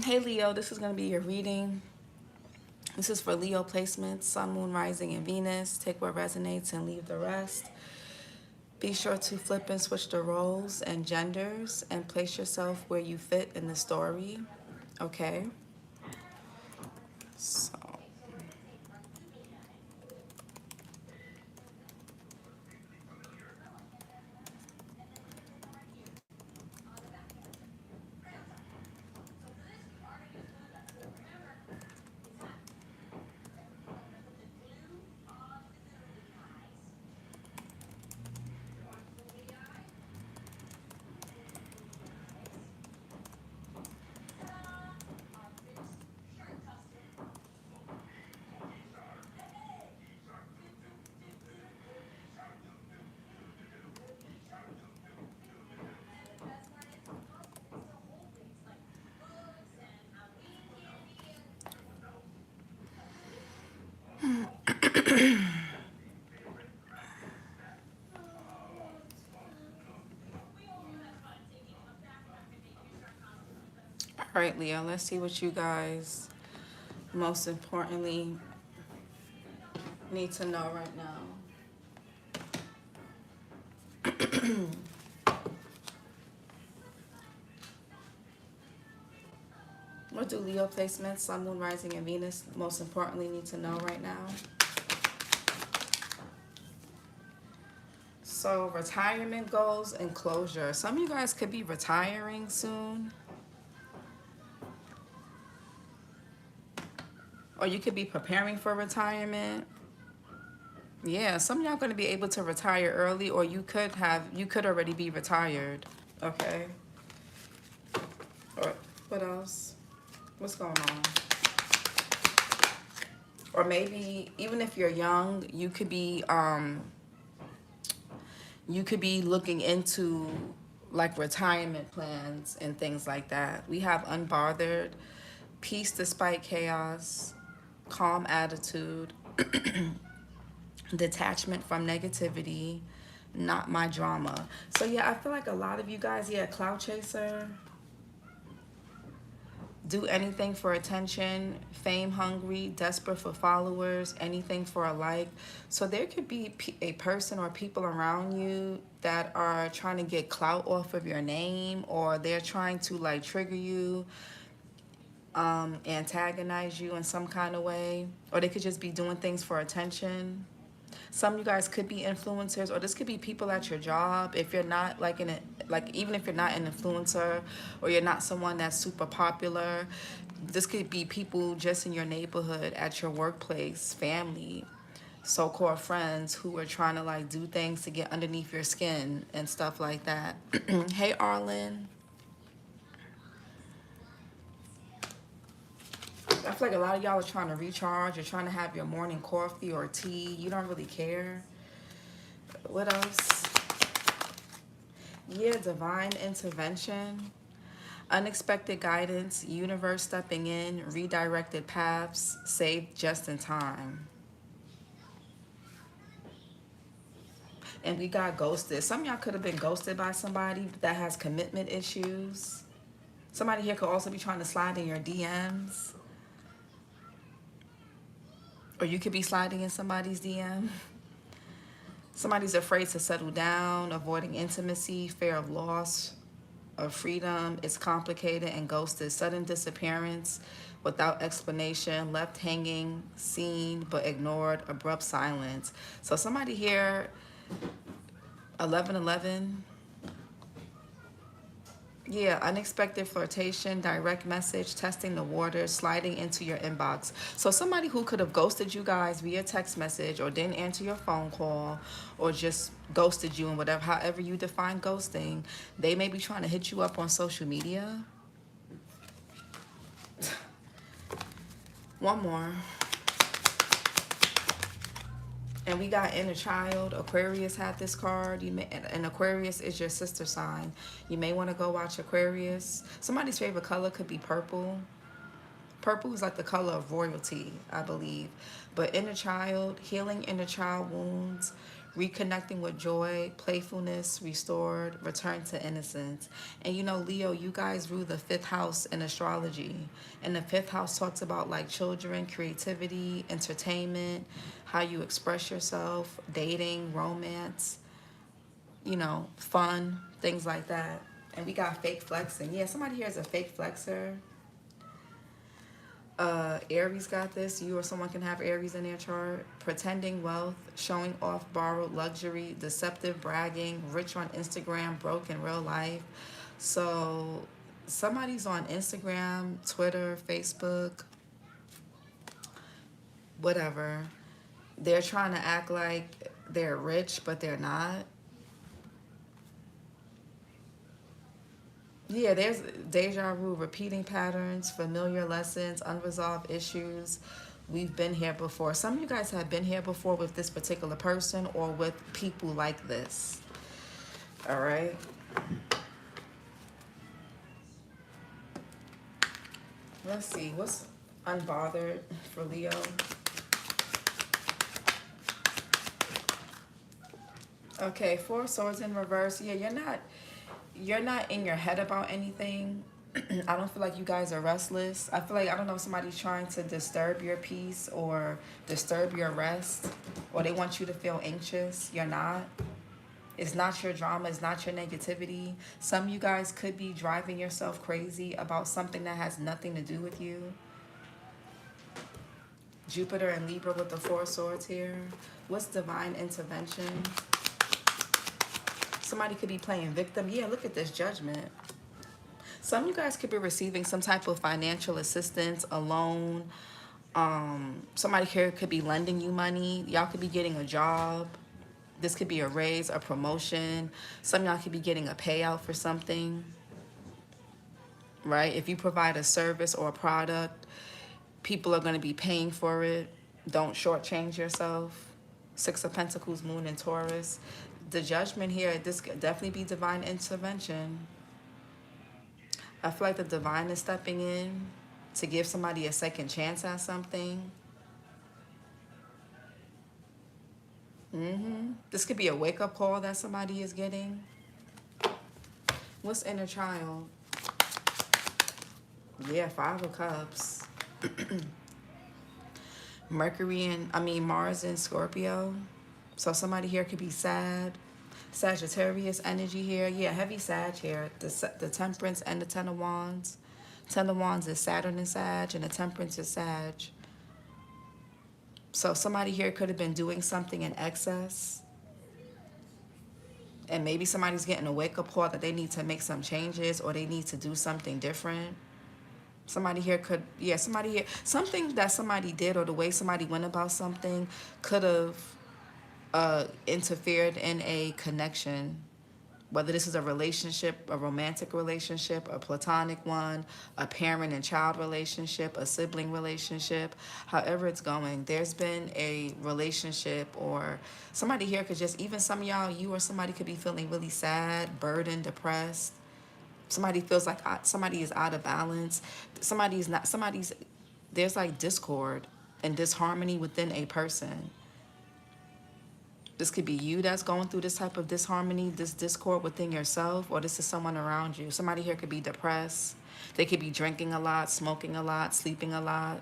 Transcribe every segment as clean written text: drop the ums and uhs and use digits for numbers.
Hey Leo, this is going to be your reading. This is for Leo placements, Sun, Moon, Rising, and Venus. Take what resonates and leave the rest. Be sure to flip and switch the roles and genders and place yourself where you fit in the story. Okay? So, all right, Leo, let's see what you guys most importantly need to know right now. What do Leo placements, Sun, Moon, Rising, and Venus most importantly need to know right now? So, retirement goals and closure. Some of you guys could be retiring soon. Or you could be preparing for retirement. Yeah, some of y'all going to be able to retire early, or you could already be retired. Okay. Or what else? What's going on? Or maybe even if you're young, you could be looking into like retirement plans and things like that. We have unbothered, peace despite chaos, calm attitude, detachment from negativity, not my drama. So yeah, I feel like a lot of you guys, yeah, clout chaser, do anything for attention, fame hungry, desperate for followers, anything for a like. So there could be a person or people around you that are trying to get clout off of your name, or they're trying to like trigger you, antagonize you in some kind of way, or they could just be doing things for attention. Some of you guys could be influencers, or this could be people at your job. If you're not like even if you're not an influencer, or you're not someone that's super popular, this could be people just in your neighborhood, at your workplace, family, so-called friends who are trying to like do things to get underneath your skin and stuff like that. Hey, Arlen. I feel like a lot of y'all are trying to recharge. You're trying to have your morning coffee or tea. You don't really care. What else? Yeah, divine intervention, unexpected guidance, universe stepping in, redirected paths, saved just in time. And we got ghosted. Some of y'all could have been ghosted by somebody that has commitment issues. Somebody here could also be trying to slide in your DMs. Or you could be sliding in somebody's DM. Somebody's afraid to settle down, avoiding intimacy, fear of loss of freedom. It's complicated and ghosted. Sudden disappearance without explanation, left hanging, seen but ignored, abrupt silence. So somebody here, 1111. Yeah, unexpected flirtation, direct message, testing the waters, sliding into your inbox. So somebody who could have ghosted you guys via text message, or didn't answer your phone call, or just ghosted you, and whatever, however you define ghosting, they may be trying to hit you up on social media. One more. And we got inner child. Aquarius had this card. And Aquarius is your sister sign. You may want to go watch Aquarius. Somebody's favorite color could be purple. Purple is like the color of royalty, I believe. But inner child, healing inner child wounds, reconnecting with joy, playfulness restored, return to innocence. And you know, Leo, you guys rule the 5th house in astrology. And the 5th house talks about like children, creativity, entertainment, how you express yourself, dating, romance, you know, fun, things like that. And we got fake flexing. Yeah, somebody here is a fake flexer. Aries got this. You or someone can have Aries in their chart. Pretending wealth, showing off borrowed luxury, deceptive bragging, rich on Instagram, broke in real life. So somebody's on Instagram, Twitter, Facebook, whatever. They're trying to act like they're rich, but they're not. Yeah, there's deja vu, repeating patterns, familiar lessons, unresolved issues. We've been here before. Some of you guys have been here before with this particular person or with people like this. All right. Let's see. What's unbothered for Leo? Okay, 4 of Swords in reverse. Yeah, you're not in your head about anything. I don't feel like you guys are restless. I feel like, I don't know, if somebody's trying to disturb your peace or disturb your rest, or they want you to feel anxious. You're not. It's not your drama. It's not your negativity. Some of you guys could be driving yourself crazy about something that has nothing to do with you. Jupiter and Libra with the 4 of Swords here. What's divine intervention? Somebody could be playing victim. Yeah, look at this Judgment. Some of you guys could be receiving some type of financial assistance, a loan. Somebody here could be lending you money. Y'all could be getting a job. This could be a raise, a promotion. Some of y'all could be getting a payout for something, right? If you provide a service or a product, people are going to be paying for it. Don't shortchange yourself. 6 of Pentacles, Moon, and Taurus. The Judgment here, this could definitely be divine intervention. I feel like the divine is stepping in to give somebody a second chance at something. This could be a wake-up call that somebody is getting. What's inner child? Yeah, 5 of Cups. Mars in Scorpio. So somebody here could be sad. Sagittarius energy here. Yeah, heavy Sag here. The Temperance and the 10 of Wands. 10 of Wands is Saturn and Sag, and the Temperance is Sag. So somebody here could have been doing something in excess. And maybe somebody's getting a wake-up call that they need to make some changes or they need to do something different. Somebody here could, yeah, somebody here, something that somebody did or the way somebody went about something could have interfered in a connection. Whether this is a relationship, a romantic relationship, a platonic one, a parent and child relationship, a sibling relationship, however it's going, there's been a relationship, or somebody here could just, even some of y'all, you or somebody could be feeling really sad, burdened, depressed. Somebody feels like somebody is out of balance. There's like discord and disharmony within a person. This could be you that's going through this type of disharmony, this discord within yourself, or this is someone around you. Somebody here could be depressed. They could be drinking a lot, smoking a lot, sleeping a lot.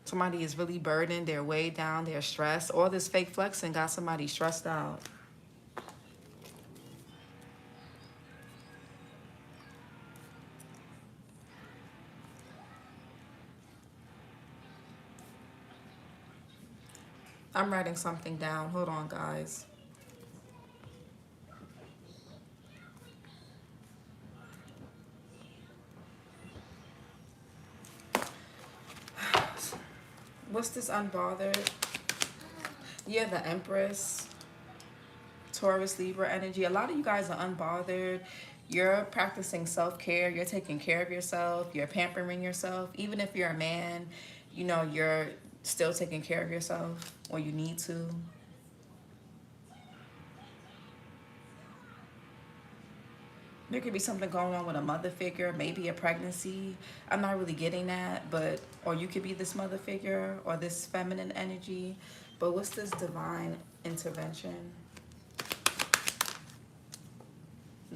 Somebody is really burdened, they're weighed down, they're stressed. All this fake flexing got somebody stressed out. I'm writing something down. Hold on, guys. What's this unbothered? Yeah, the Empress. Taurus, Libra energy. A lot of you guys are unbothered. You're practicing self-care. You're taking care of yourself. You're pampering yourself. Even if you're a man, you know, you're still taking care of yourself, or you need to. There could be something going on with a mother figure, maybe a pregnancy. I'm not really getting that, but, or you could be this mother figure or this feminine energy. But what's this divine intervention?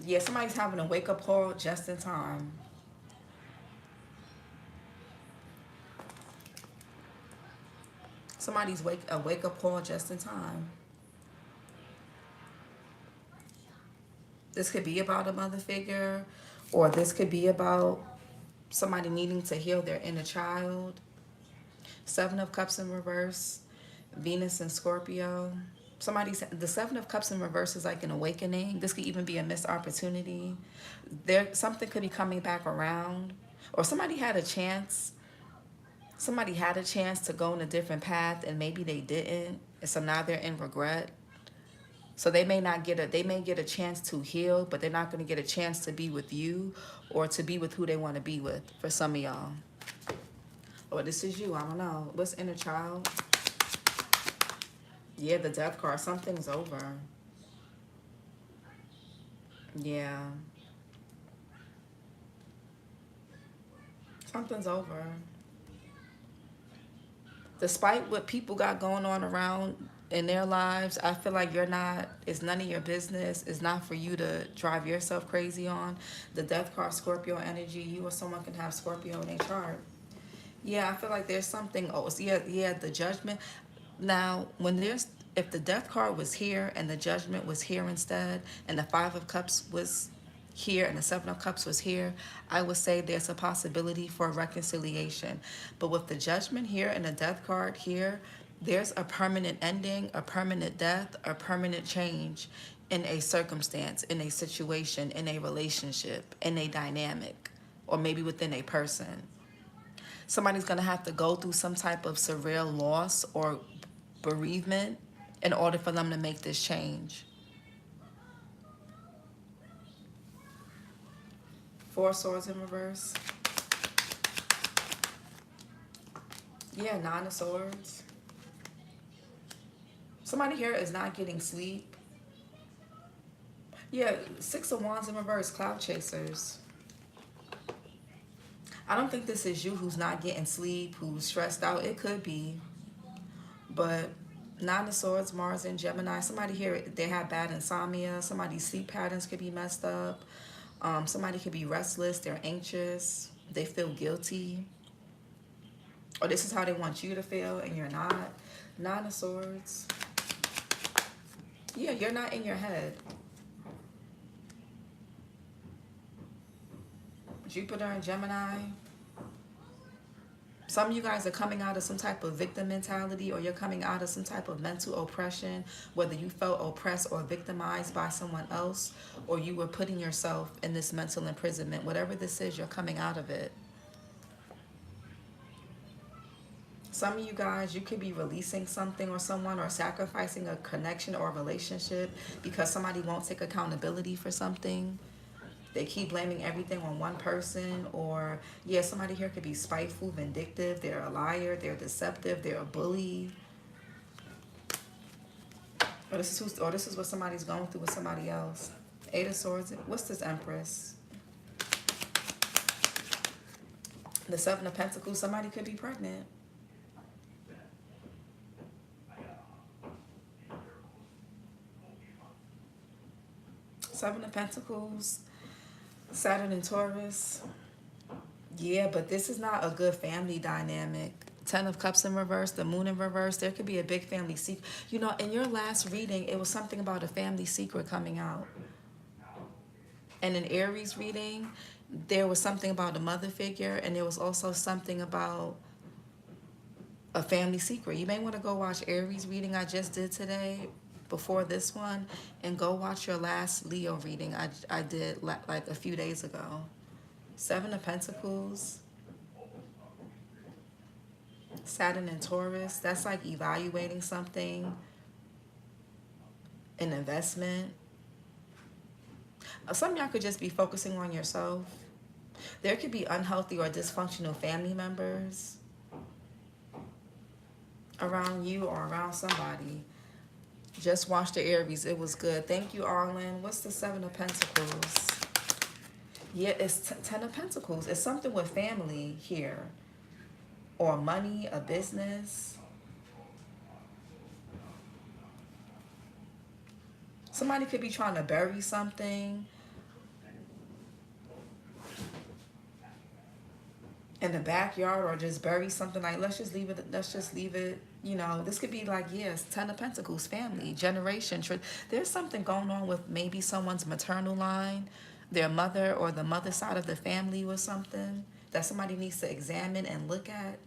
Yeah, somebody's having a wake-up call just in time. Somebody's a wake-up call just in time. This could be about a mother figure, or this could be about somebody needing to heal their inner child. Seven of Cups in reverse, Venus and Scorpio. The Seven of Cups in reverse is like an awakening. This could even be a missed opportunity. Something could be coming back around, or somebody had a chance. Somebody had a chance to go in a different path, and maybe they didn't, and so now they're in regret. So they may get a chance to heal, but they're not going to get a chance to be with you or to be with who they want to be with, for some of y'all. Or this is you, I don't know. What's inner child? Yeah, the Death card. Something's over. Yeah. Something's over. Despite what people got going on around in their lives, I feel like it's none of your business. It's not for you to drive yourself crazy on. The Death card, Scorpio energy, you or someone can have Scorpio in their chart. Yeah, I feel like there's something, yeah, the Judgment. Now, if the Death card was here and the Judgment was here instead, and the Five of Cups was here and the Seven of Cups was here, I would say there's a possibility for reconciliation. But with the Judgment here and the Death card here, there's a permanent ending, a permanent death, a permanent change in a circumstance, in a situation, in a relationship, in a dynamic, or maybe within a person. Somebody's going to have to go through some type of surreal loss or bereavement in order for them to make this change. Four Swords in reverse. Yeah, Nine of Swords. Somebody here is not getting sleep. Yeah, Six of Wands in reverse, Cloud Chasers. I don't think this is you who's not getting sleep, who's stressed out. It could be. But Nine of Swords, Mars and Gemini. Somebody here, they have bad insomnia. Somebody's sleep patterns could be messed up. Somebody could be restless. They're anxious. They feel guilty. Or this is how they want you to feel and you're not. Nine of Swords. Yeah, you're not in your head. Jupiter and Gemini. Some of you guys are coming out of some type of victim mentality, or you're coming out of some type of mental oppression, whether you felt oppressed or victimized by someone else, or you were putting yourself in this mental imprisonment. Whatever this is, you're coming out of it. Some of you guys, you could be releasing something or someone, or sacrificing a connection or a relationship because somebody won't take accountability for something. They keep blaming everything on one person. Or, yeah, somebody here could be spiteful, vindictive. They're a liar. They're deceptive. They're a bully. Or this is what somebody's going through with somebody else. Eight of Swords. What's this, Empress? The Seven of Pentacles. Somebody could be pregnant. Seven of Pentacles. Saturn and Taurus. Yeah, but this is not a good family dynamic. Ten of Cups in reverse, the Moon in reverse. There could be a big family secret. You know, in your last reading, it was something about a family secret coming out. And in Aries reading, there was something about a mother figure, and there was also something about a family secret. You may want to go watch Aries reading I just did today before this one, and go watch your last Leo reading I did like a few days ago. Seven of Pentacles. Saturn and Taurus. That's like evaluating something. An investment. Some of y'all could just be focusing on yourself. There could be unhealthy or dysfunctional family members around you or around somebody. Just watch the Aries. It was good. Thank you, Arlen. What's the Seven of Pentacles? Yeah, it's Ten of Pentacles. It's something with family here, or money, a business. Somebody could be trying to bury something in the backyard, or just bury something. Like, let's just leave it. Let's just leave it. You know, this could be like, yes, Ten of Pentacles, family, generation. There's something going on with maybe someone's maternal line, their mother or the mother side of the family or something that somebody needs to examine and look at.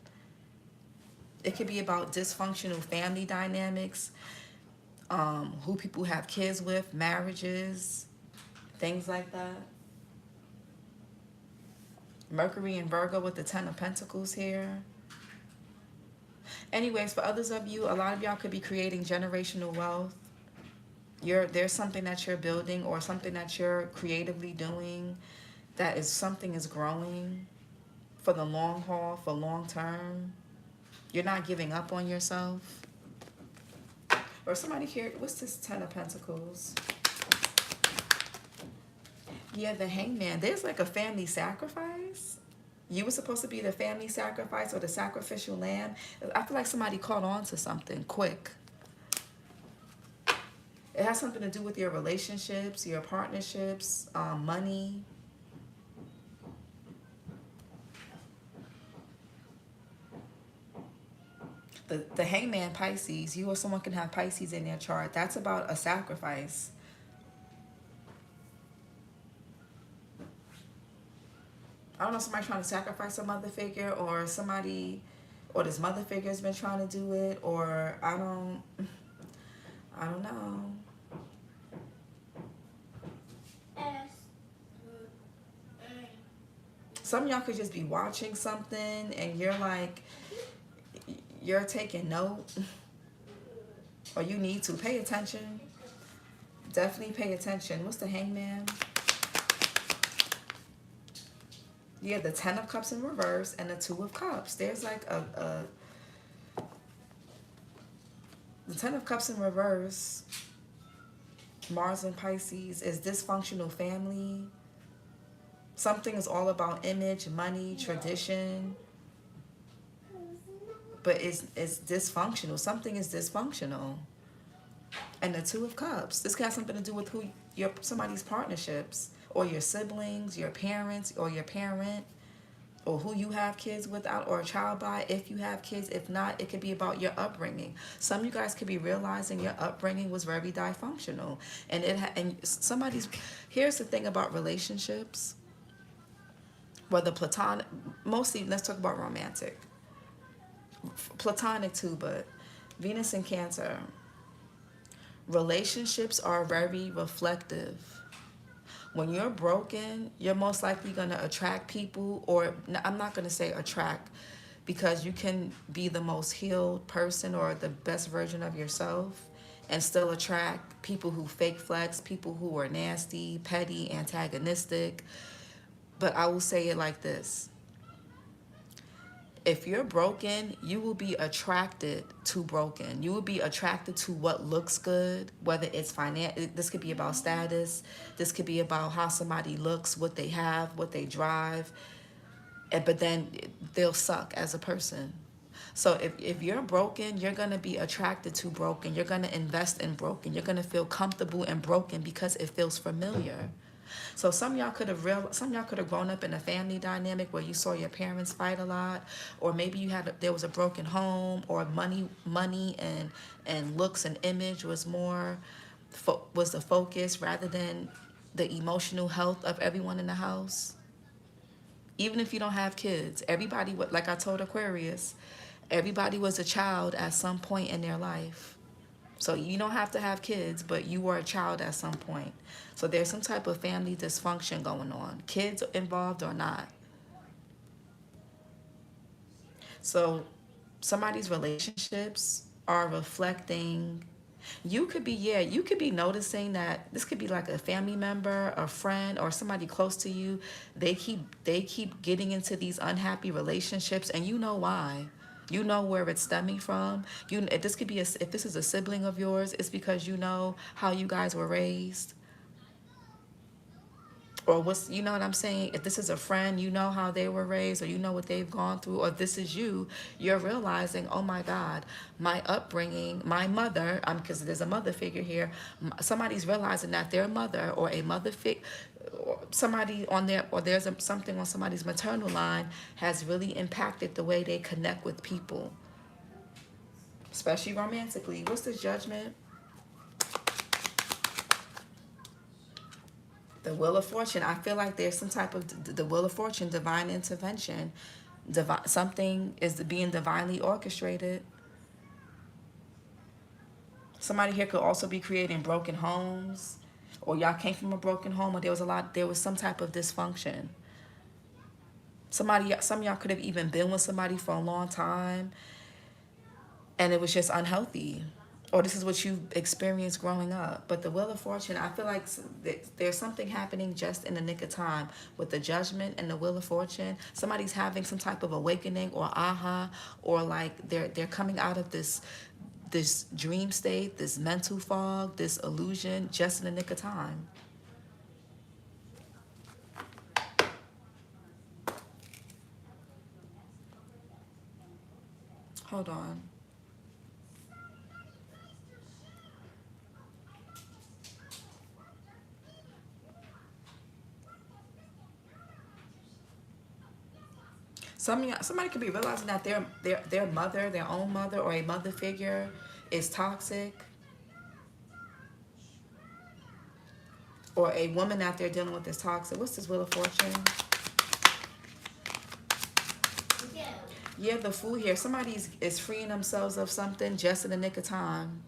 It could be about dysfunctional family dynamics, who people have kids with, marriages, things like that. Mercury and Virgo with the Ten of Pentacles here. Anyways, for others of you, a lot of y'all could be creating generational wealth. There's something that you're building or something that you're creatively doing that is something is growing for the long haul, for long term. You're not giving up on yourself. Or somebody here, what's this Ten of Pentacles? Yeah, the Hangman. There's like a family sacrifice. You were supposed to be the family sacrifice or the sacrificial lamb. I feel like somebody caught on to something quick. It has something to do with your relationships, your partnerships, money. The Hangman, Pisces, you or someone can have Pisces in their chart. That's about a sacrifice. I don't know, somebody trying to sacrifice a mother figure, or somebody, or this mother figure has been trying to do it, or I don't know. Some of y'all could just be watching something and you're like, you're taking note, or you need to pay attention. Definitely pay attention. What's the Hangman? Yeah, the Ten of Cups in reverse and the Two of Cups. There's like the Ten of Cups in reverse, Mars and Pisces, is dysfunctional family. Something is all about image, money, tradition. But it's dysfunctional. Something is dysfunctional. And the Two of Cups. This has something to do with somebody's partnerships, or your siblings, your parents, or your parent, or who you have kids without, or a child by, if you have kids. If not, it could be about your upbringing. Some of you guys could be realizing your upbringing was very dysfunctional, and here's the thing about relationships, whether platonic, mostly let's talk about romantic, platonic too, but Venus in Cancer. Relationships are very reflective. When you're broken, you're most likely going to attract people, or I'm not going to say attract, because you can be the most healed person or the best version of yourself and still attract people who fake flex, people who are nasty, petty, antagonistic. But I will say it like this. If you're broken, you will be attracted to broken. You will be attracted to what looks good, whether it's this could be about status. This could be about how somebody looks, what they have, what they drive. But then they'll suck as a person. So if you're broken, you're going to be attracted to broken. You're going to invest in broken. You're going to feel comfortable in broken because it feels familiar. So some of y'all could have grown up in a family dynamic where you saw your parents fight a lot, or maybe there was a broken home, or money and looks and image was the focus rather than the emotional health of everyone in the house. Even if you don't have kids, everybody, like I told Aquarius, everybody was a child at some point in their life. So you don't have to have kids, but you were a child at some point. So there's some type of family dysfunction going on, kids involved or not. So somebody's relationships are reflecting. You could be noticing that this could be like a family member, a friend, or somebody close to you. They keep getting into these unhappy relationships, and you know why. You know where it's stemming from. If this is a sibling of yours, it's because you know how you guys were raised. or what's, you know what I'm saying? If this is a friend, you know how they were raised, or you know what they've gone through, or if this is you, you're realizing, oh my God, my upbringing, my mother, because there's a mother figure here, somebody's realizing that their mother or a mother figure, somebody on their, or there's something on somebody's maternal line has really impacted the way they connect with people, especially romantically. What's the Judgment? The Wheel of Fortune. I feel like there's some type of the Wheel of Fortune, divine intervention. Something is being divinely orchestrated. Somebody here could also be creating broken homes, or y'all came from a broken home, or there was some type of dysfunction. Some of y'all could have even been with somebody for a long time, and it was just unhealthy. Or this is what you experienced growing up. But the Wheel of Fortune, I feel like there's something happening just in the nick of time with the Judgment and the Wheel of Fortune. Somebody's having some type of awakening or aha, or like they're coming out of this dream state, this mental fog, this illusion, just in the nick of time. Hold on. Somebody could be realizing that their mother, their own mother, or a mother figure is toxic, or a woman out there dealing with this toxic. What's this Wheel of Fortune? Yeah, the Fool here. Somebody is freeing themselves of something just in the nick of time.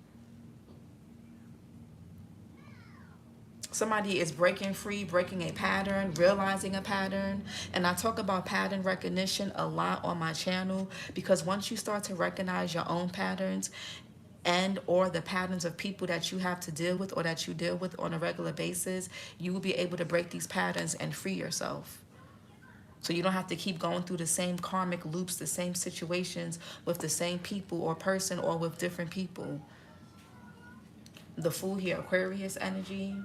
Somebody is breaking free, breaking a pattern, realizing a pattern. And I talk about pattern recognition a lot on my channel, because once you start to recognize your own patterns and or the patterns of people that you have to deal with or that you deal with on a regular basis, you will be able to break these patterns and free yourself. So you don't have to keep going through the same karmic loops, the same situations with the same people or person, or with different people. The Fool here, Aquarius energy.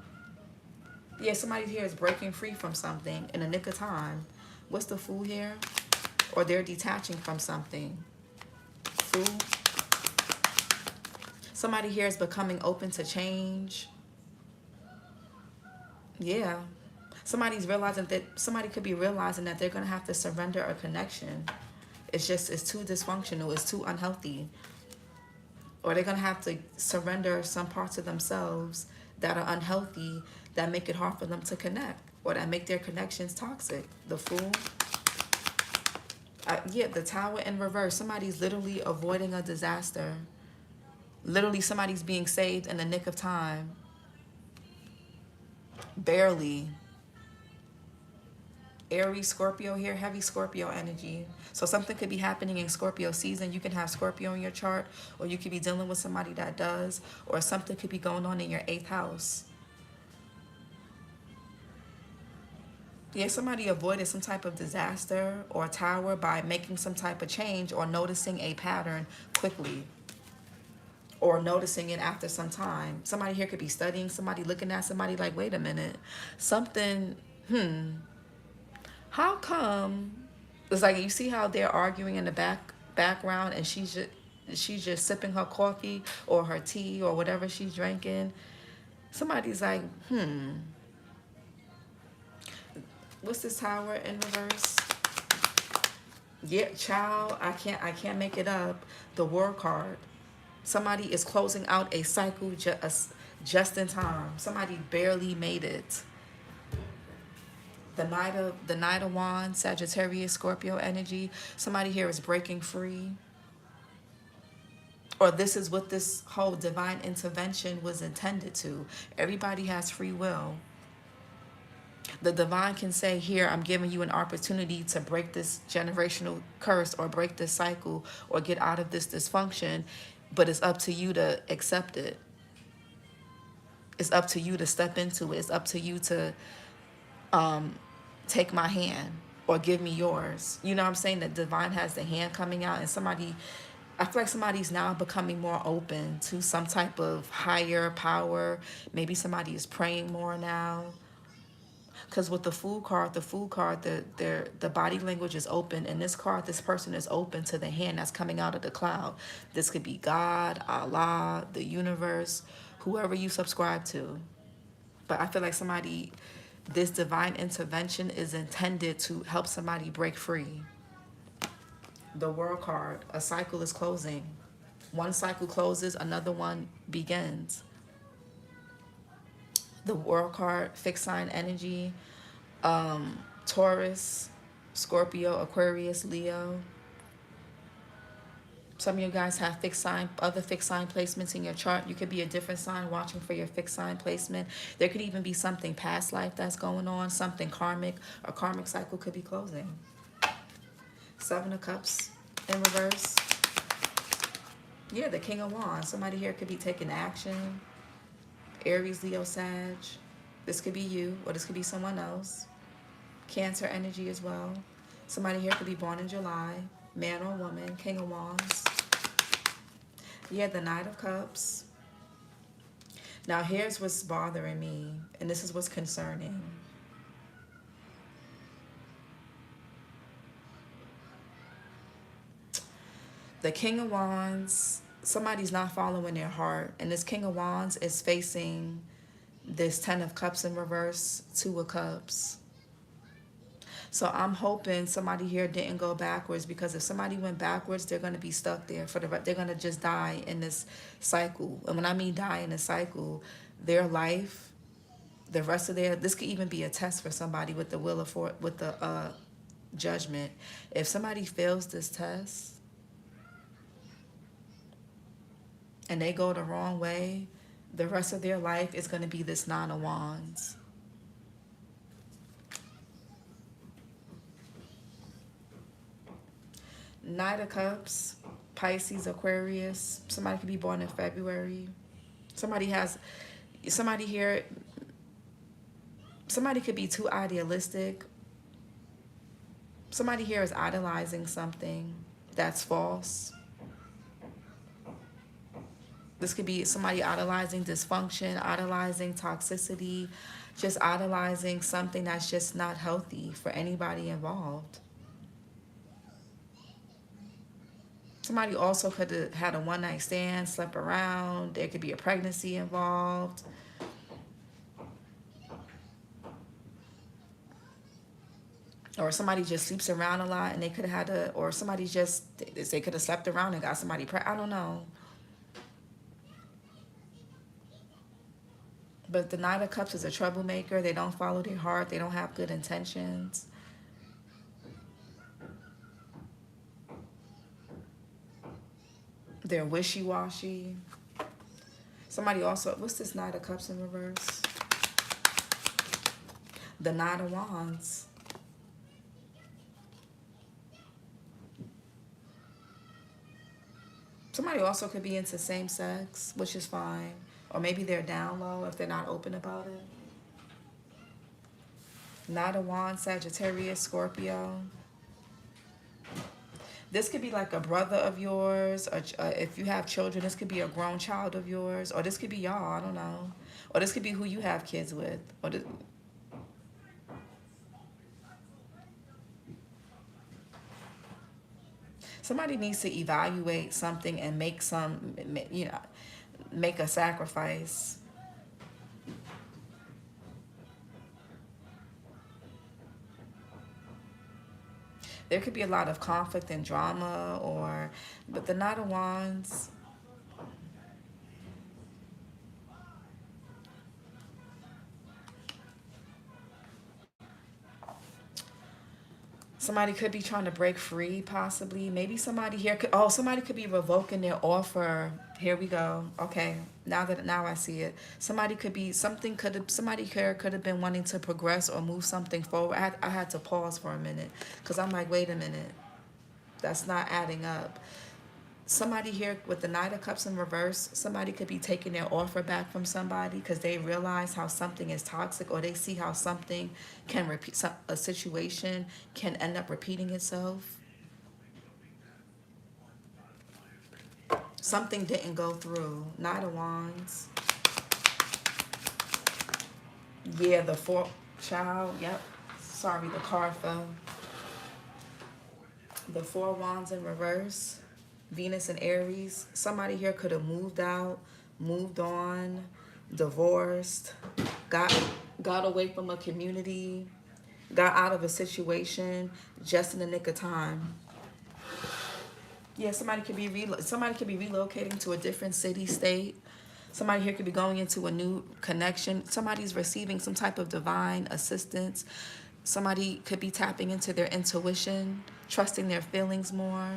Yeah, somebody here is breaking free from something in the nick of time. What's the Fool here? Or they're detaching from something. Fool. Somebody here is becoming open to change. Yeah. Somebody could be realizing that they're going to have to surrender a connection. It's too dysfunctional. It's too unhealthy. Or they're going to have to surrender some parts of themselves that are unhealthy, that make it hard for them to connect, or that make their connections toxic. The Fool. Yeah, the Tower in reverse. Somebody's literally avoiding a disaster. Literally, somebody's being saved in the nick of time. Barely. Aries, Scorpio here, heavy Scorpio energy. So something could be happening in Scorpio season. You can have Scorpio in your chart, or you could be dealing with somebody that does, or something could be going on in your 8th house. Yeah, somebody avoided some type of disaster or tower by making some type of change, or noticing a pattern quickly, or noticing it after some time. Somebody here could be studying somebody, looking at somebody like, wait a minute, something, how come? It's like, you see how they're arguing in the background, and she's just sipping her coffee or her tea or whatever she's drinking. Somebody's like, what's this Tower in reverse? Yeah, child, I can't make it up. The War card. Somebody is closing out a cycle just in time. Somebody barely made it. The Knight of Wands, Sagittarius, Scorpio energy. Somebody here is breaking free. Or this is what this whole divine intervention was intended to. Everybody has free will. The divine can say, here, I'm giving you an opportunity to break this generational curse, or break this cycle, or get out of this dysfunction. But it's up to you to accept it. It's up to you to step into it. It's up to you to take my hand or give me yours. You know what I'm saying? The divine has the hand coming out, and I feel like somebody's now becoming more open to some type of higher power. Maybe somebody is praying more now. Because with the Fool card, the body language is open. In this card, this person is open to the hand that's coming out of the cloud. This could be God, Allah, the universe, whoever you subscribe to. But I feel like this divine intervention is intended to help somebody break free. The World card, a cycle is closing. One cycle closes, another one begins. The World card, fixed sign energy, Taurus, Scorpio, Aquarius, Leo. Some of you guys have other fixed sign placements in your chart. You could be a different sign watching for your fixed sign placement. There could even be something past life that's going on, something karmic. A karmic cycle could be closing. Seven of Cups in reverse. Yeah, the King of Wands. Somebody here could be taking action. Aries, Leo, Sag. This could be you, or this could be someone else. Cancer energy as well. Somebody here could be born in July. Man or woman. King of Wands. Yeah, the Knight of Cups. Now here's what's bothering me, and this is what's concerning. The King of Wands, somebody's not following their heart, and this King of Wands is facing this Ten of Cups in reverse, Two of Cups. So I'm hoping somebody here didn't go backwards, because if somebody went backwards, they're going to be stuck there. They're going to just die in this cycle. And when I mean die in a cycle, their life, the rest of this could even be a test for somebody with the Judgment. If somebody fails this test and they go the wrong way, the rest of their life is going to be this Nine of Wands. Knight of Cups, Pisces, Aquarius. Somebody could be born in February. Somebody could be too idealistic. Somebody here is idolizing something that's false. This could be somebody idolizing dysfunction, idolizing toxicity, just idolizing something that's just not healthy for anybody involved. Somebody also could have had a one-night stand, slept around. There could be a pregnancy involved. Or somebody just sleeps around a lot, and they could have they could have slept around and got somebody pregnant. I don't know. But the Knight of Cups is a troublemaker. They don't follow their heart. They don't have good intentions. They're wishy-washy. Somebody also, what's this Knight of Cups in reverse? The Knight of Wands. Somebody also could be into same sex, which is fine. Or maybe they're down low if they're not open about it. Knight of Wands, Sagittarius, Scorpio. This could be like a brother of yours, or if you have children, this could be a grown child of yours, or this could be y'all, I don't know. Or this could be who you have kids with. Or somebody needs to evaluate something and make make a sacrifice. There could be a lot of conflict and drama, but the Knight of Wands, somebody could be trying to break free, possibly. Maybe somebody here somebody could be revoking their offer. Here we go. Okay, now I see it. Somebody here could have been wanting to progress or move something forward. I had to pause for a minute, because I'm like, wait a minute, that's not adding up. Somebody here with the Knight of Cups in reverse, somebody could be taking their offer back from somebody because they realize how something is toxic, or they see how something can repeat, a situation can end up repeating itself. Something didn't go through. Knight of Wands. Yeah, the Four. Child, yep. Sorry, the card fell. The Four Wands in reverse. Venus and Aries. Somebody here could have moved out, moved on, divorced, got away from a community, got out of a situation just in the nick of time. Yeah, somebody could be relocating to a different city, state. Somebody here could be going into a new connection. Somebody's receiving some type of divine assistance. Somebody could be tapping into their intuition, trusting their feelings more.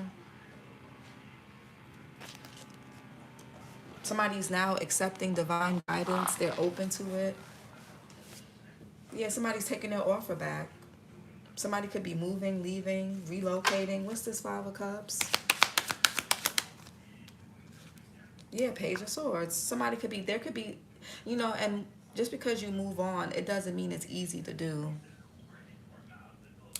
Somebody's now accepting divine guidance. They're open to it. Yeah, somebody's taking their offer back. Somebody could be moving, leaving, relocating. What's this, Five of Cups? Yeah, Page of Swords. Somebody could be, there could be, you know, and just because you move on, it doesn't mean it's easy to do.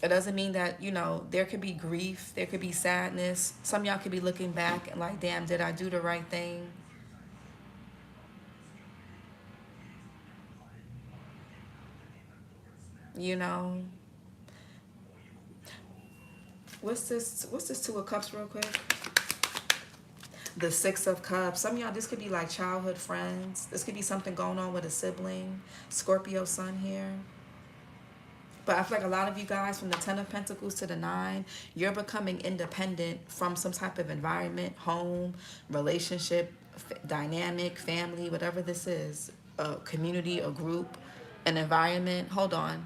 It doesn't mean that, you know, there could be grief, there could be sadness. Some of y'all could be looking back and like, damn, did I do the right thing? You know? What's this Two of Cups real quick? The Six of Cups. Some of y'all, this could be like childhood friends. This could be something going on with a sibling. Scorpio sun here. But I feel like a lot of you guys, from the Ten of Pentacles to the Nine, you're becoming independent from some type of environment, home, relationship, dynamic, family, whatever this is. A community, a group, an environment. Hold on.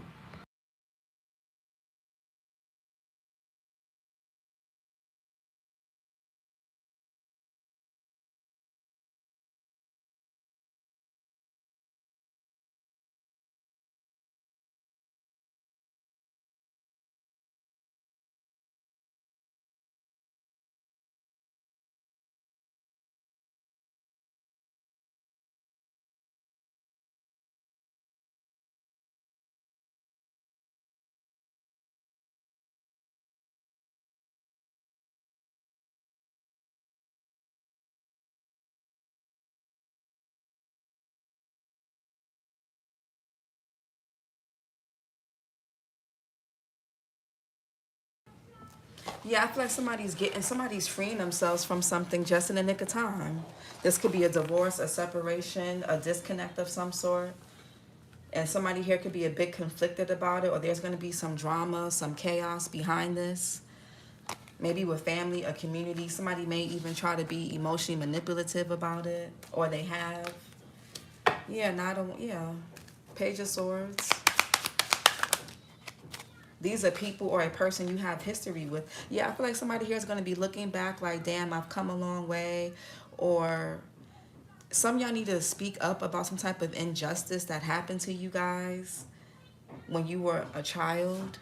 Yeah, I feel like somebody's freeing themselves from something just in the nick of time. This could be a divorce, a separation, a disconnect of some sort. And somebody here could be a bit conflicted about it, or there's going to be some drama, some chaos behind this. Maybe with family, a community. Somebody may even try to be emotionally manipulative about it, or they have. Yeah, Page of Swords. These are people or a person you have history with. Yeah, I feel like somebody here is going to be looking back like, damn, I've come a long way. Or some of y'all need to speak up about some type of injustice that happened to you guys when you were a child.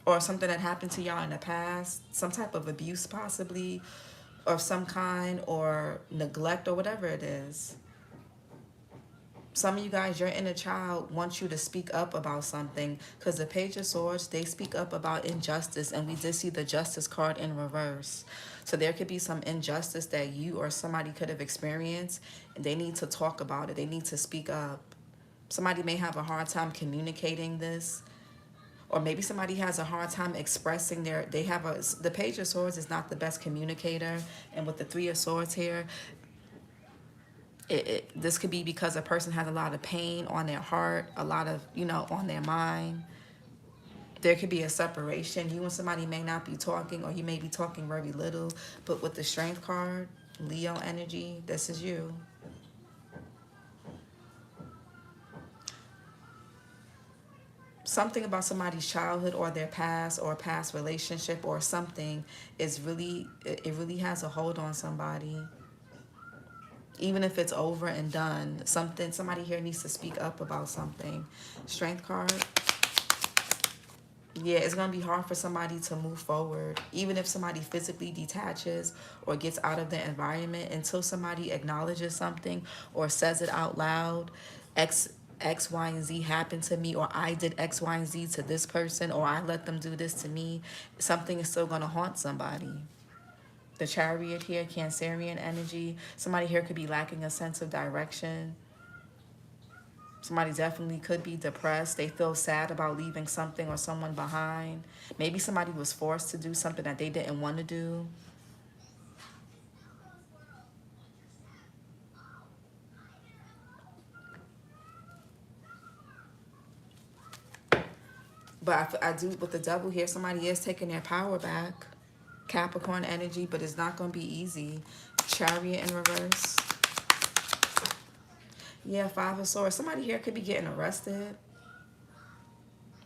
Or something that happened to y'all in the past. Some type of abuse possibly. Of some kind. Or neglect or whatever it is. Some of you guys, your inner child wants you to speak up about something, because the Page of Swords, they speak up about injustice, and we did see the Justice card in reverse. So there could be some injustice that you or somebody could have experienced, and they need to talk about it. They need to speak up. Somebody may have a hard time communicating this, or maybe somebody has a hard time expressing the Page of Swords is not the best communicator, and with the Three of Swords here, this could be because a person has a lot of pain on their heart, a lot of, on their mind. There could be a separation. You and somebody may not be talking, or you may be talking very little. But with the Strength card, Leo energy, this is you. Something about somebody's childhood or their past or past relationship or something it really has a hold on somebody. Even if it's over and done, somebody here needs to speak up about something. Strength card. Yeah, it's going to be hard for somebody to move forward. Even if somebody physically detaches or gets out of the environment, until somebody acknowledges something or says it out loud. X, Y, and Z happened to me, or I did X, Y, and Z to this person, or I let them do this to me. Something is still going to haunt somebody. The Chariot here, Cancerian energy. Somebody here could be lacking a sense of direction. Somebody definitely could be depressed. They feel sad about leaving something or someone behind. Maybe somebody was forced to do something that they didn't want to do. But I do, with the devil here, somebody is taking their power back. Capricorn energy, but it's not going to be easy. Chariot in reverse. Yeah, Five of Swords. Somebody here could be getting arrested,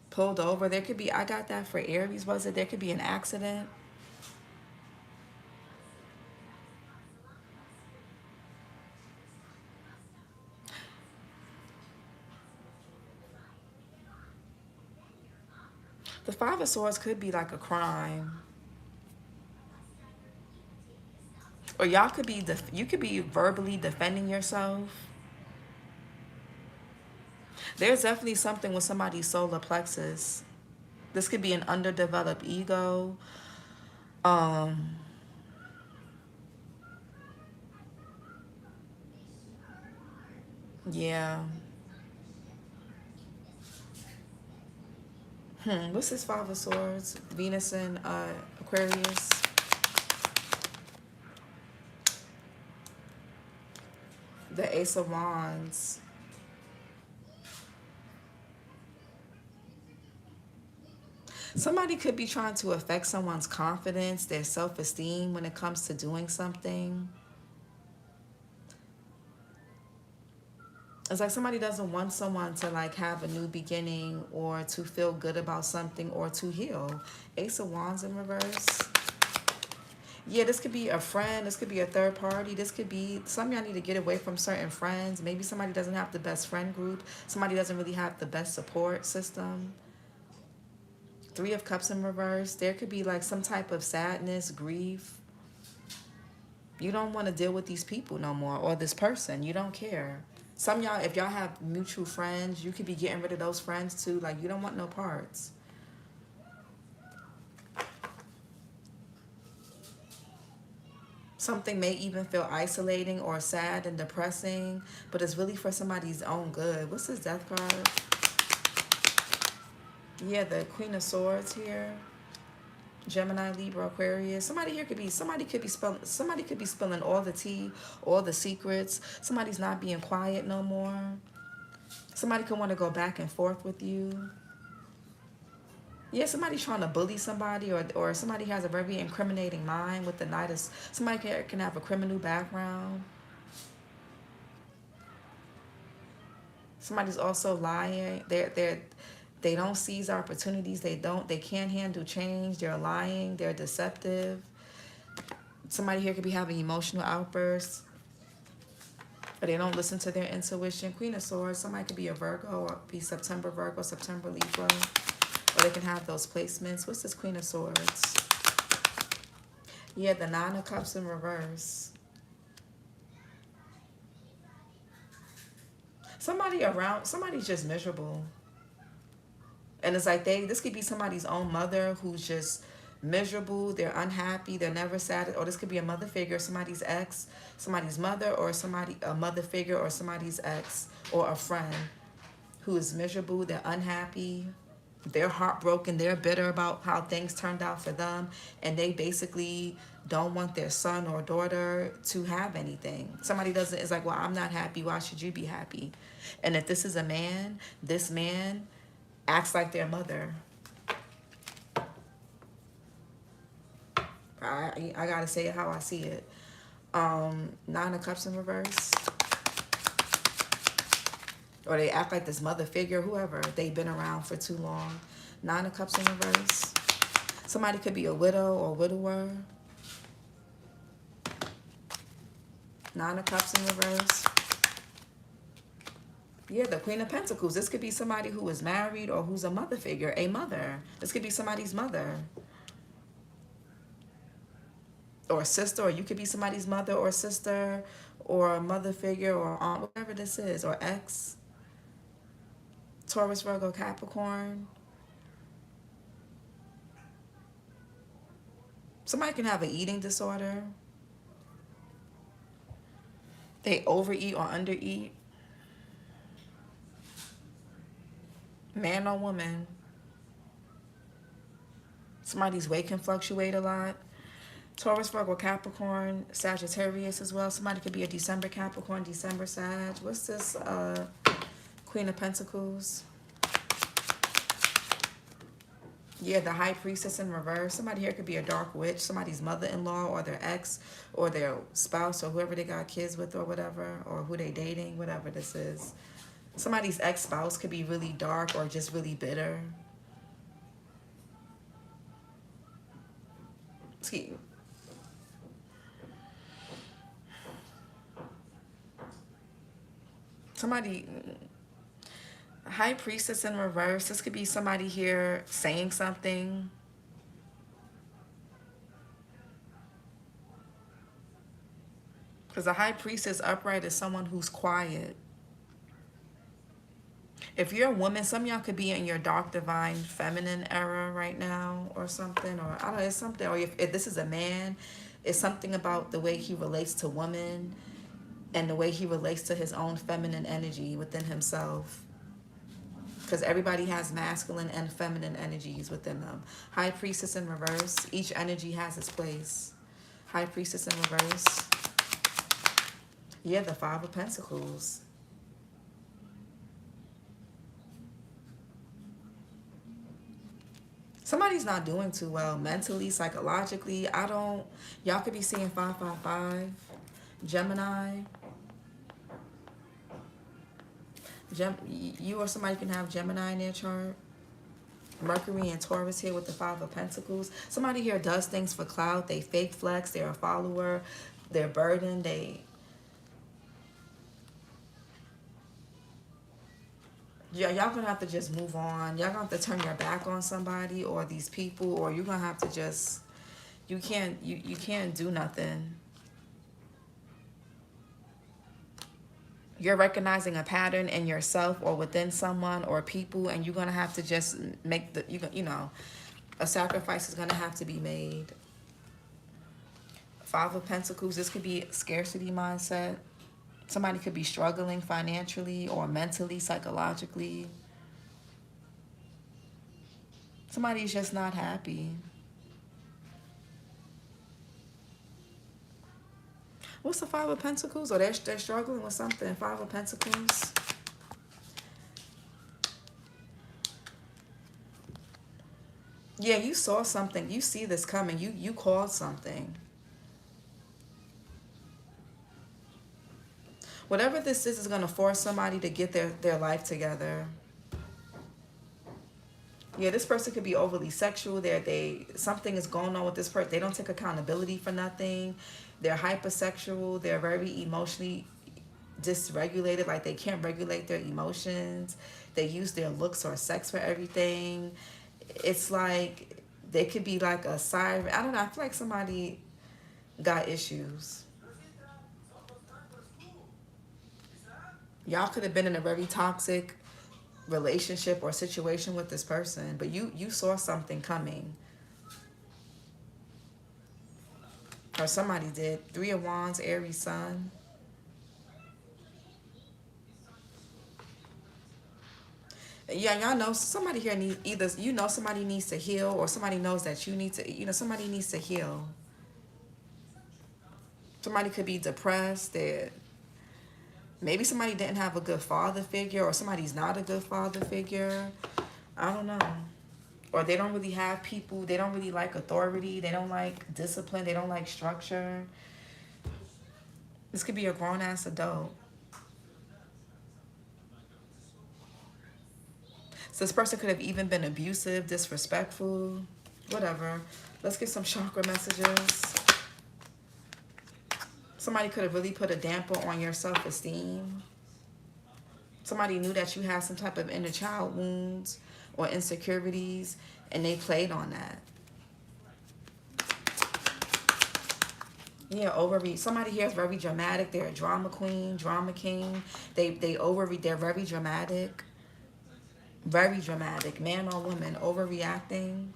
pulled over. There could be, I got that for Aries, was it? There could be an accident. The Five of Swords could be like a crime. Or y'all could be, you could be verbally defending yourself. There's definitely something with somebody's solar plexus. This could be an underdeveloped ego. Yeah. What's this Five of Swords? Venus in Aquarius. The Ace of Wands. Somebody could be trying to affect someone's confidence, their self-esteem when it comes to doing something. It's like somebody doesn't want someone to like have a new beginning or to feel good about something or to heal. Ace of Wands in reverse. Yeah, this could be a friend. This could be a third party. This could be, some of y'all need to get away from certain friends. Maybe somebody doesn't have the best friend group. Somebody doesn't really have the best support system. Three of Cups in reverse. There could be like some type of sadness, grief. You don't want to deal with these people no more, or this person. You don't care. Some of y'all, if y'all have mutual friends, you could be getting rid of those friends too. Like, you don't want no parts. Something may even feel isolating or sad and depressing, but it's really for somebody's own good. What's this Death card? Yeah, the Queen of Swords here. Gemini, Libra, Aquarius. Somebody here could be, somebody could be spilling all the tea, all the secrets. Somebody's not being quiet no more. Somebody could want to go back and forth with you. Yeah, somebody's trying to bully somebody, or somebody has a very incriminating mind with the Knight of, somebody can have a criminal background. Somebody's also lying. They don't seize opportunities. They can't handle change. They're lying. They're deceptive. Somebody here could be having emotional outbursts, or they don't listen to their intuition. Queen of Swords. Somebody could be a Virgo, or be September Virgo, September Libra, or they can have those placements. What's this Queen of Swords? Yeah, the Nine of Cups in reverse. Somebody's just miserable. And it's like this could be somebody's own mother who's just miserable. They're unhappy. They're never sad. Or this could be a mother figure, somebody's ex, somebody's mother, or a mother figure, or somebody's ex, or a friend who is miserable. They're unhappy. They're heartbroken. They're bitter about how things turned out for them. And they basically don't want their son or daughter to have anything. Somebody is like, well, I'm not happy. Why should you be happy? And if this is a man, this man acts like their mother. I gotta say it how I see it. Nine of Cups in reverse. Or they act like this mother figure, whoever. They've been around for too long. Nine of Cups in reverse. Somebody could be a widow or widower. Nine of Cups in reverse. Yeah, the Queen of Pentacles. This could be somebody who is married or who's a mother figure, a mother. This could be somebody's mother. Or sister, or you could be somebody's mother or sister, or a mother figure, or aunt, whatever this is, or ex. Taurus, Virgo, Capricorn. Somebody can have an eating disorder. They overeat or undereat. Man or woman. Somebody's weight can fluctuate a lot. Taurus, Virgo, Capricorn, Sagittarius as well. Somebody could be a December Capricorn, December Sag. What's this? Queen of Pentacles. Yeah, the High Priestess in reverse. Somebody here could be a dark witch, somebody's mother-in-law or their ex or their spouse or whoever they got kids with or whatever, or who they dating, whatever this is. Somebody's ex-spouse could be really dark or just really bitter. Excuse me. Somebody, High Priestess in reverse. This could be somebody here saying something. Because the High Priestess upright is someone who's quiet. If you're a woman, some of y'all could be in your dark divine feminine era right now or something. Or I don't know, it's something. Or if this is a man, it's something about the way he relates to women and the way he relates to his own feminine energy within himself. Because everybody has masculine and feminine energies within them. High Priestess in reverse. Each energy has its place. High Priestess in reverse. Yeah, the Five of Pentacles. Somebody's not doing too well mentally, psychologically. Y'all could be seeing 555. Gemini. You or somebody can have Gemini in their chart. Mercury and Taurus here with the Five of Pentacles. Somebody here does things for clout. They fake flex. They're a follower. They're burdened. Y'all gonna have to just move on. Y'all gonna have to turn your back on somebody or these people, or you're gonna have to just, you can't do nothing. You're recognizing a pattern in yourself or within someone or people, and you're gonna have to just make a sacrifice is gonna have to be made. Five of Pentacles, this could be scarcity mindset. Somebody could be struggling financially or mentally, psychologically. Somebody's just not happy. What's the Five of Pentacles? Or they're struggling with something. Five of Pentacles. Yeah, you saw something. You see this coming. You called something. Whatever this is going to force somebody to get their life together. Yeah, this person could be overly sexual. Something is going on with this person. They don't take accountability for nothing. They're hypersexual. They're very emotionally dysregulated. Like they can't regulate their emotions. They use their looks or sex for everything. It's like they could be like a siren. I don't know. I feel like somebody got issues. Y'all could have been in a very toxic relationship or situation with this person, but you saw something coming. Or somebody did. Three of Wands, Aries Sun. Yeah, y'all know somebody here needs either, somebody needs to heal, or somebody knows that you need to, somebody needs to heal. Somebody could be depressed. Maybe somebody didn't have a good father figure, or somebody's not a good father figure. I don't know. Or they don't really have people. They don't really like authority. They don't like discipline. They don't like structure. This could be a grown-ass adult. So this person could have even been abusive, disrespectful, whatever. Let's get some chakra messages. Somebody could have really put a damper on your self-esteem. Somebody knew that you had some type of inner child wounds or insecurities, and they played on that. Yeah, overread. Somebody here is very dramatic. They're a drama queen, drama king. They overread. They're very dramatic. Very dramatic. Man or woman, overreacting.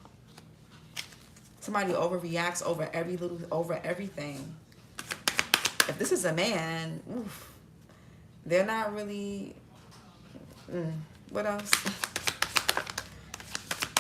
Somebody overreacts over everything. If this is a man, oof, they're not really, what else?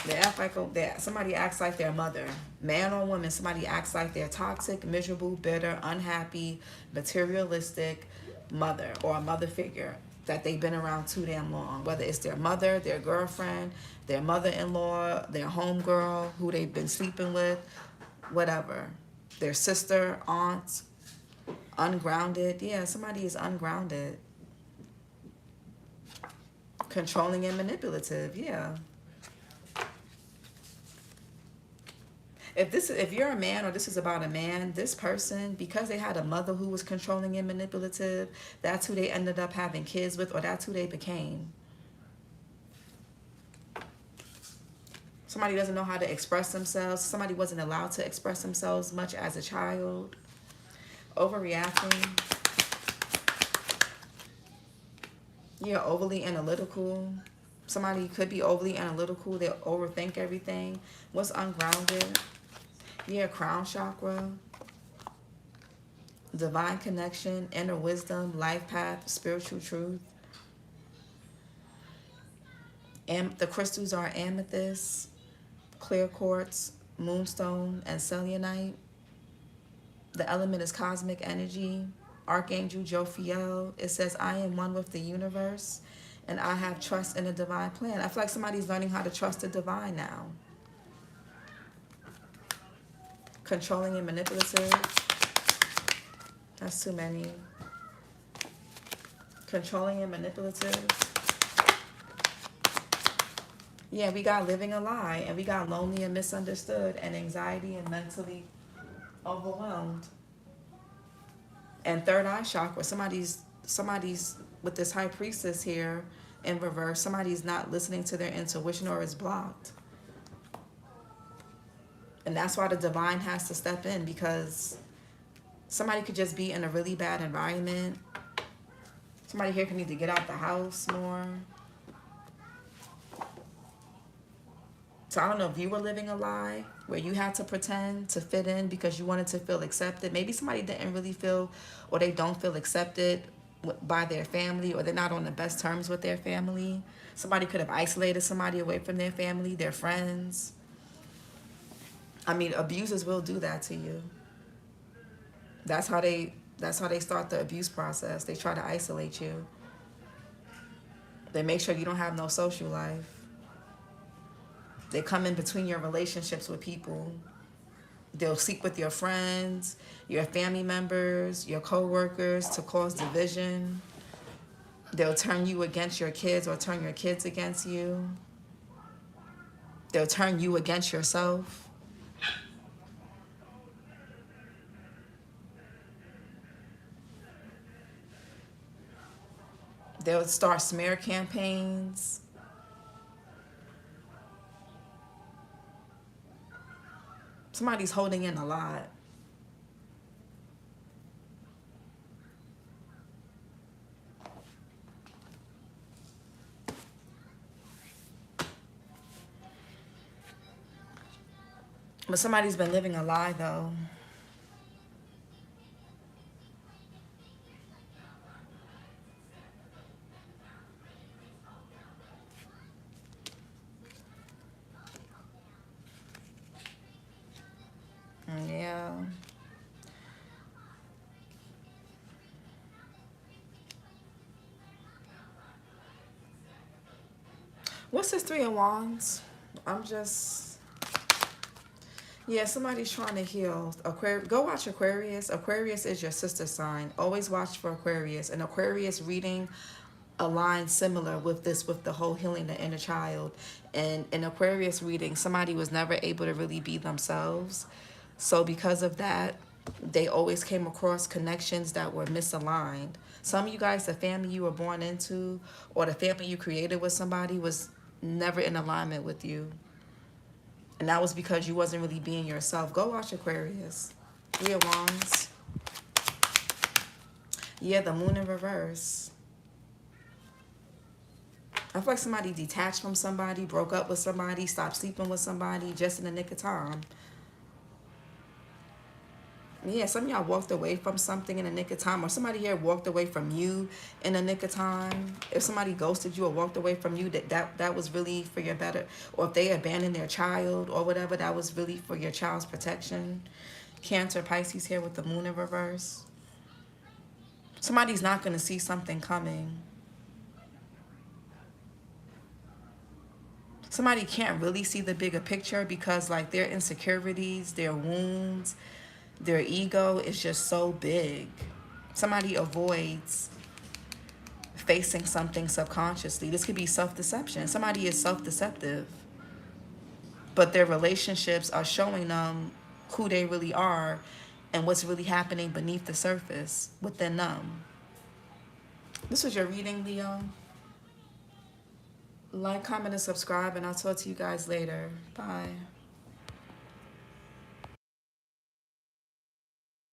They act like somebody acts like their mother. Man or woman, somebody acts like they're toxic, miserable, bitter, unhappy, materialistic mother or a mother figure that they've been around too damn long. Whether it's their mother, their girlfriend, their mother-in-law, their homegirl who they've been sleeping with, whatever. Their sister, aunt, ungrounded. Yeah, somebody is ungrounded. Controlling and manipulative, yeah. If you're a man or this is about a man, this person, because they had a mother who was controlling and manipulative, that's who they ended up having kids with, or that's who they became. Somebody doesn't know how to express themselves. Somebody wasn't allowed to express themselves much as a child. Overreacting. You're overly analytical. Somebody could be overly analytical. They'll overthink everything. What's ungrounded? Yeah, crown chakra. Divine connection, inner wisdom, life path, spiritual truth. And the crystals are amethyst, clear quartz, moonstone, and selenite. The element is cosmic energy. Archangel Jophiel. It says, I am one with the universe, and I have trust in the divine plan. I feel like somebody's learning how to trust the divine now. Controlling and manipulative. That's too many. Controlling and manipulative. Yeah, we got living a lie, and we got lonely and misunderstood, and anxiety and mentally overwhelmed. And third eye chakra. Somebody's with this high priestess here in reverse. Somebody's not listening to their intuition or is blocked. And that's why the divine has to step in, because somebody could just be in a really bad environment. Somebody here can need to get out the house more. So I don't know if you were living a lie where you had to pretend to fit in because you wanted to feel accepted. Maybe somebody didn't really feel, or they don't feel accepted by their family, or they're not on the best terms with their family. Somebody could have isolated somebody away from their family, their friends. I mean, abusers will do that to you. That's how they start the abuse process. They try to isolate you. They make sure you don't have no social life. They come in between your relationships with people. They'll sleep with your friends, your family members, your co-workers to cause division. They'll turn you against your kids or turn your kids against you. They'll turn you against yourself. They'll start smear campaigns. Somebody's holding in a lot. But somebody's been living a lie, though. Yeah. What's this Three of Wands? Yeah, somebody's trying to heal. Go watch Aquarius. Aquarius is your sister sign. Always watch for Aquarius. And Aquarius reading aligns similar with the whole healing the inner child. And in Aquarius reading, somebody was never able to really be themselves. So because of that, they always came across connections that were misaligned. Some of you guys, the family you were born into or the family you created with somebody was never in alignment with you. And that was because you wasn't really being yourself. Go watch Aquarius. Three of Wands. Yeah, the moon in reverse. I feel like somebody detached from somebody, broke up with somebody, stopped sleeping with somebody just in the nick of time. Yeah, some of y'all walked away from something in the nick of time, or somebody here walked away from you in the nick of time. If somebody ghosted you or walked away from you, that was really for your better. Or if they abandoned their child or whatever, that was really for your child's protection. Cancer, Pisces here with the moon in reverse. Somebody's not going to see something coming. Somebody can't really see the bigger picture because like their insecurities, their wounds, their ego is just so big. Somebody avoids facing something subconsciously. This could be self-deception. Somebody is self-deceptive, but their relationships are showing them who they really are and what's really happening beneath the surface within them. This was your reading, Leo. Like, comment, and subscribe, and I'll talk to you guys later. Bye.